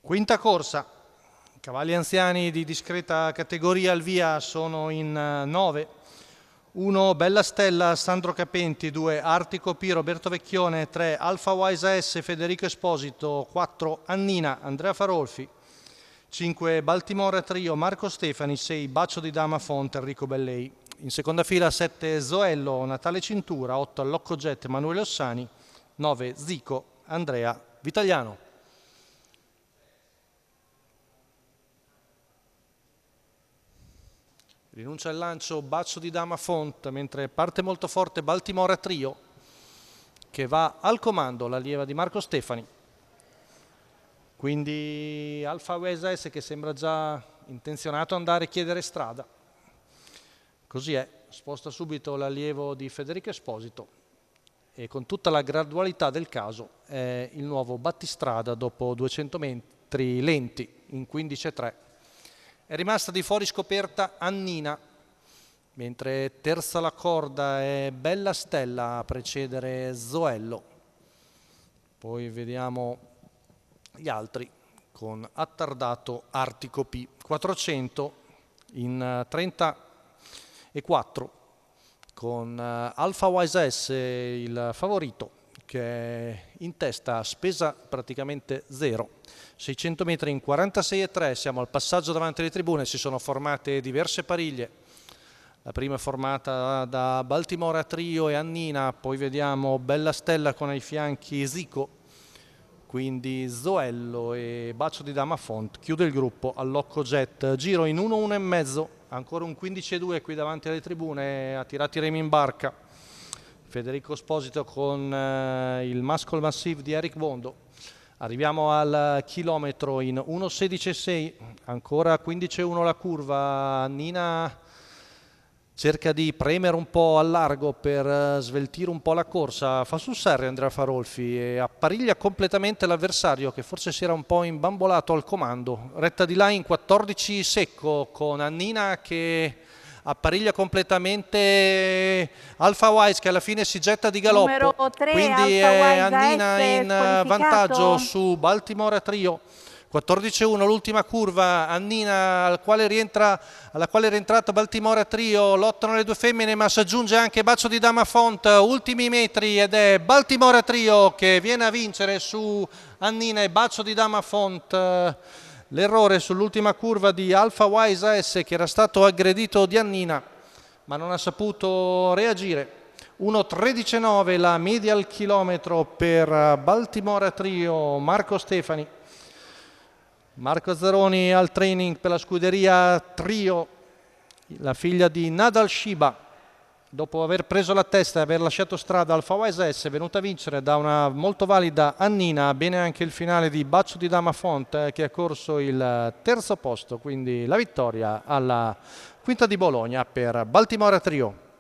Quinta corsa, cavalli anziani di discreta categoria al via sono in 9. 1 Bella Stella Sandro Capenti, 2 Artico P Roberto Vecchione, 3 Alfa Wise AS Federico Esposito, 4 Annina Andrea Farolfi, 5 Baltimora Trio Marco Stefani, 6 Bacio di Dama Font Enrico Bellei. In seconda fila 7 Zoello Natale Cintura, 8 Allocco Jet Emanuele Ossani, 9 Zico Andrea Vitagliano. Rinuncia al lancio Bacio di Dama Font, mentre parte molto forte Baltimora Trio, che va al comando, l'allieva di Marco Stefani. Quindi Alfa Wise AS che sembra già intenzionato ad andare a chiedere strada. Così è, sposta subito l'allievo di Federico Esposito e con tutta la gradualità del caso è il nuovo battistrada dopo 200 metri lenti in 15,3. È rimasta di fuori scoperta Annina, mentre terza la corda è Bella Stella a precedere Zoello. Poi vediamo gli altri con attardato Artico P. 400 in 34 con Alfa Wise S il favorito, che è in testa, spesa praticamente zero. 600 metri in 46,3, siamo al passaggio davanti alle tribune, si sono formate diverse pariglie. La prima è formata da Baltimora Trio e Annina, poi vediamo Bella Stella con ai fianchi Zico, quindi Zoello e Bacio di Dama Font. Chiude il gruppo Allocco Jet, giro in 1-1,5, ancora un 15,2 qui davanti alle tribune, ha tirato i remi in barca. Federico Esposito con il Muscle Massive di Eric Bondo. Arriviamo al chilometro in 1,16,6, ancora 15,1 la curva. Annina cerca di premere un po' al largo per sveltire un po' la corsa, fa sul serio Andrea Farolfi e appariglia completamente l'avversario che forse si era un po' imbambolato al comando. Retta di là in 14 secco con Annina che appariglia completamente Alfa Wise che alla fine si getta di galoppo, 3, quindi è Annina in vantaggio su Baltimora Trio. 14,1 l'ultima curva, Annina alla quale è rientrato Baltimora Trio, lottano le due femmine ma si aggiunge anche Bacio di Dama Font, ultimi metri ed è Baltimora Trio che viene a vincere su Annina e Bacio di Dama Font. L'errore sull'ultima curva di Alfa Wise AS che era stato aggredito di Annina ma non ha saputo reagire. 1,13,9 la media al chilometro per Baltimora Trio, Marco Stefani. Marco Zaroni al training per la scuderia Trio, la figlia di Nadal Shiba. Dopo aver preso la testa e aver lasciato strada Alfa Wise S, è venuta a vincere da una molto valida Annina, bene anche il finale di Bacio di Dama Font che ha corso il terzo posto, quindi la vittoria alla Quinta di Bologna per Baltimora Trio.